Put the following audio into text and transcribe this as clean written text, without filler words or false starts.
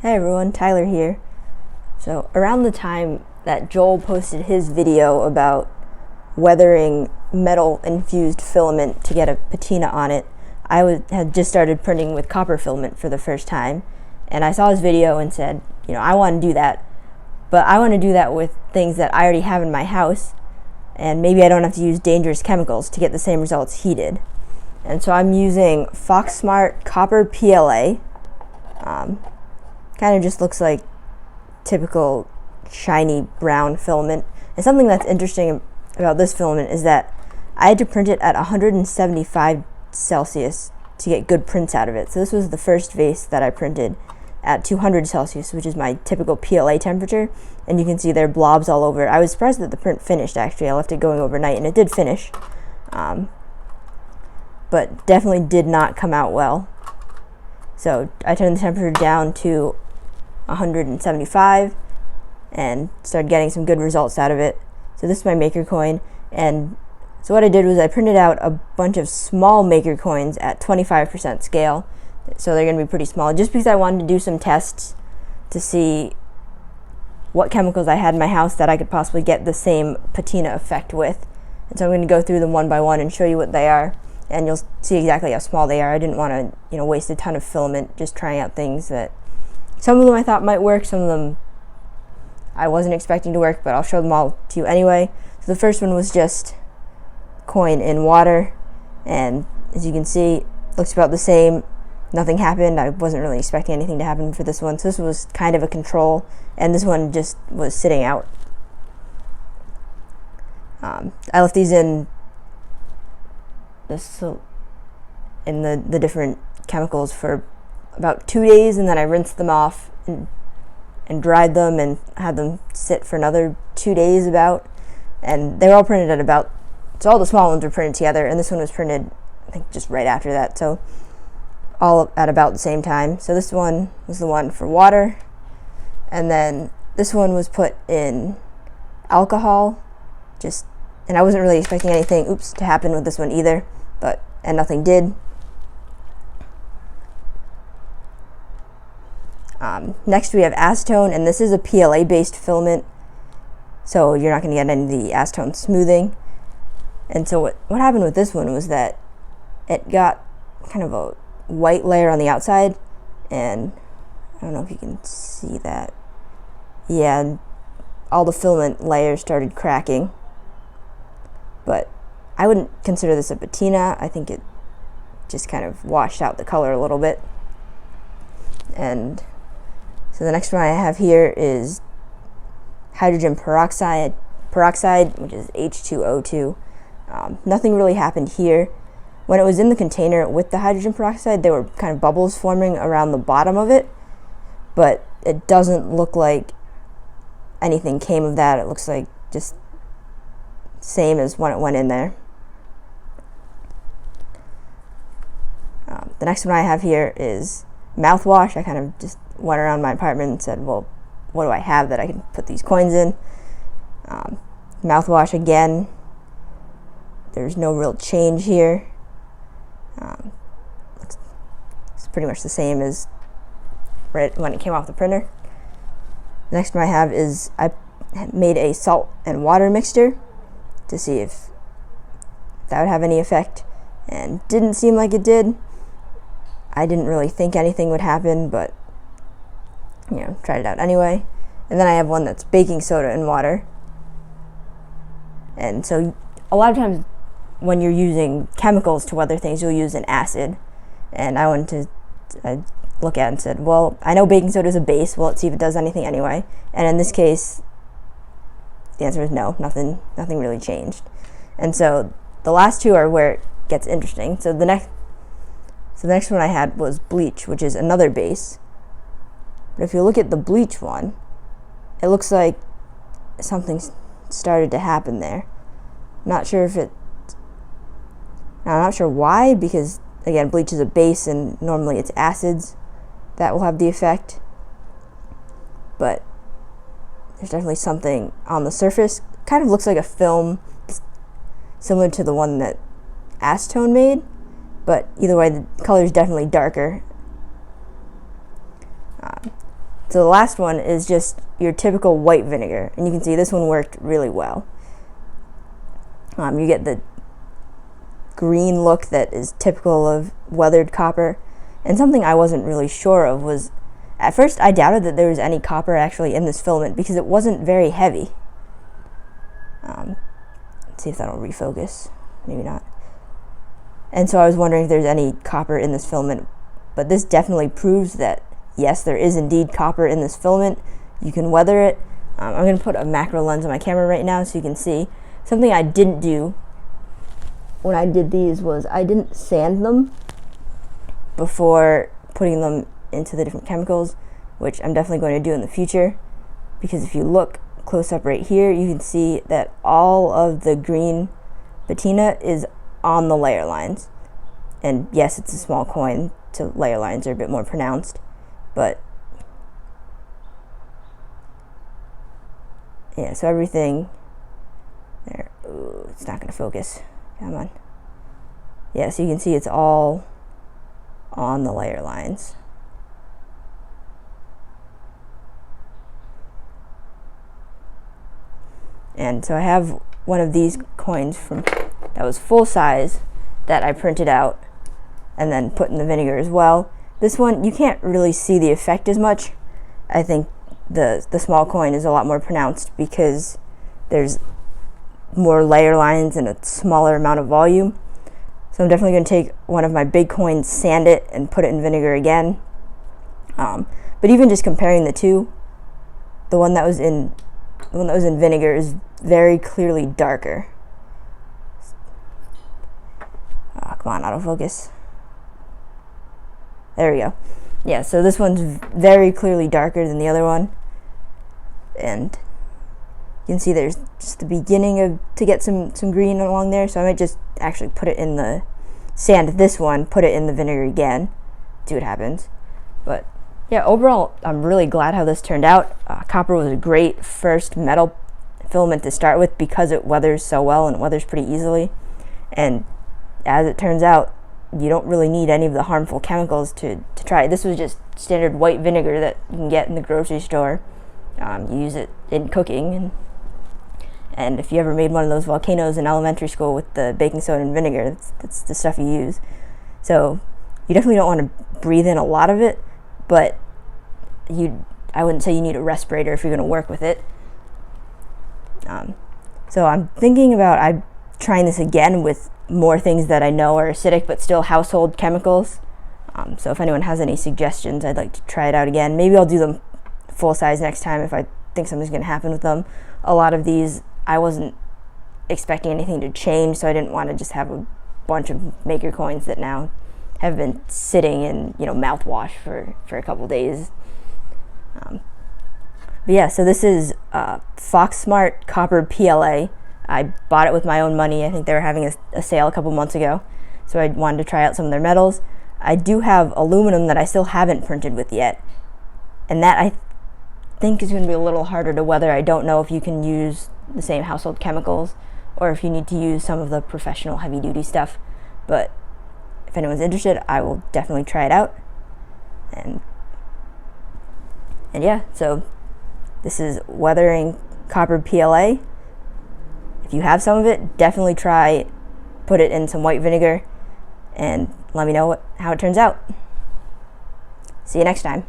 Hey everyone, Tyler here. So around the time that Joel posted his video about weathering metal infused filament to get a patina on it, had just started printing with copper filament for the first time, and I saw his video and said, I want to do that, but I want to do that with things that I already have in my house, and maybe I don't have to use dangerous chemicals to get the same results he did. And so I'm using Foxsmart Copper PLA. Kind of just looks like typical shiny brown filament. And something that's interesting about this filament is that I had to print it at 175 Celsius to get good prints out of it. So this was the first vase that I printed at 200 Celsius, which is my typical PLA temperature. And you can see there are blobs all over. I was surprised that the print finished, actually. I left it going overnight, and it did finish. But definitely did not come out well. So I turned the temperature down to 175 and started getting some good results out of it. So this is my maker coin, and so what I did was I printed out a bunch of small maker coins at 25% scale, so they're going to be pretty small, just because I wanted to do some tests to see what chemicals I had in my house that I could possibly get the same patina effect with. And so I'm going to go through them one by one and show you what they are, and you'll see exactly how small they are. I didn't want to waste a ton of filament just trying out things that some of them I thought might work, some of them I wasn't expecting to work, but I'll show them all to you anyway. So the first one was just coin in water, and as you can see, looks about the same. Nothing happened. I wasn't really expecting anything to happen for this one, so this was kind of a control, and this one just was sitting out. I left these in the different chemicals for about 2 days, and then I rinsed them off and dried them and had them sit for another 2 days about, and they were all printed at about, so all the small ones were printed together, and this one was printed I think just right after that, so all at about the same time. So this one was the one for water, and then this one was put in alcohol, and I wasn't really expecting anything to happen with this one either, and nothing did. Next we have acetone, and this is a PLA based filament, so you're not going to get any of the acetone smoothing. And so what happened with this one was that it got kind of a white layer on the outside, and I don't know if you can see that. Yeah, all the filament layers started cracking, but I wouldn't consider this a patina. I think it just kind of washed out the color a little bit. And so the next one I have here is hydrogen peroxide, which is H2O2. Nothing really happened here. When it was in the container with the hydrogen peroxide, there were kind of bubbles forming around the bottom of it, but it doesn't look like anything came of that. It looks like just same as when it went in there. The next one I have here is mouthwash. I kind of just went around my apartment and said, well, what do I have that I can put these coins in? Mouthwash again. There's no real change here. It's pretty much the same as right when it came off the printer. The next one I have is I made a salt and water mixture to see if that would have any effect, and didn't seem like it did. I didn't really think anything would happen, but tried it out anyway. And then I have one that's baking soda and water. And so a lot of times when you're using chemicals to weather things, you'll use an acid. And I wanted to look at it and said, well, I know baking soda is a base. Well, let's see if it does anything anyway. And in this case, the answer is no. Nothing really changed. And so the last two are where it gets interesting. So the next one I had was bleach, which is another base. But if you look at the bleach one, it looks like something started to happen there. I'm not sure why, because again, bleach is a base and normally it's acids that will have the effect. But there's definitely something on the surface. Kind of looks like a film similar to the one that acetone made, but either way, the color is definitely darker. So the last one is just your typical white vinegar, and you can see this one worked really well. You get the green look that is typical of weathered copper. And something I wasn't really sure of was, at first I doubted that there was any copper actually in this filament because it wasn't very heavy. Let's see if that'll refocus. Maybe not. And so I was wondering if there's any copper in this filament, but this definitely proves that yes, there is indeed copper in this filament. You can weather it. I'm going to put a macro lens on my camera right now so you can see. Something I didn't do when I did these was I didn't sand them before putting them into the different chemicals, which I'm definitely going to do in the future, because if you look close up right here, you can see that all of the green patina is on the layer lines. And yes, it's a small coin, so layer lines are a bit more pronounced, but yeah, so everything there. Ooh, it's not going to focus. Come on. Yeah, so you can see it's all on the layer lines. And so I have one of these coins that was full size that I printed out and then put in the vinegar as well. This one, you can't really see the effect as much. I think the small coin is a lot more pronounced because there's more layer lines and a smaller amount of volume. So I'm definitely going to take one of my big coins, sand it, and put it in vinegar again. But even just comparing the two, the one that was in vinegar is very clearly darker. Oh, come on, autofocus. There we go. Yeah, so this one's very clearly darker than the other one, and you can see there's just the beginning to get some green along there, so I might just actually put it in the sand this one, put it in the vinegar again, see what happens. But yeah, overall, I'm really glad how this turned out. Copper was a great first metal filament to start with because it weathers so well and it weathers pretty easily. And as it turns out, you don't really need any of the harmful chemicals to try it. This was just standard white vinegar that you can get in the grocery store. You use it in cooking, and if you ever made one of those volcanoes in elementary school with the baking soda and vinegar, that's the stuff you use. So you definitely don't want to breathe in a lot of it, but I wouldn't say you need a respirator if you're going to work with it. So I'm thinking about trying this again with more things that I know are acidic but still household chemicals. So if anyone has any suggestions, I'd like to try it out again. Maybe I'll do them full size next time if I think something's going to happen with them. A lot of these, I wasn't expecting anything to change, so I didn't want to just have a bunch of maker coins that now have been sitting in, mouthwash for a couple days. But yeah, so this is Foxsmart Copper PLA. I bought it with my own money. I think they were having a sale a couple months ago, so I wanted to try out some of their metals. I do have aluminum that I still haven't printed with yet, and that I think is going to be a little harder to weather. I don't know if you can use the same household chemicals or if you need to use some of the professional heavy-duty stuff, but if anyone's interested, I will definitely try it out. And yeah, so this is weathering copper PLA. If you have some of it, definitely put it in some white vinegar and let me know how it turns out. See you next time.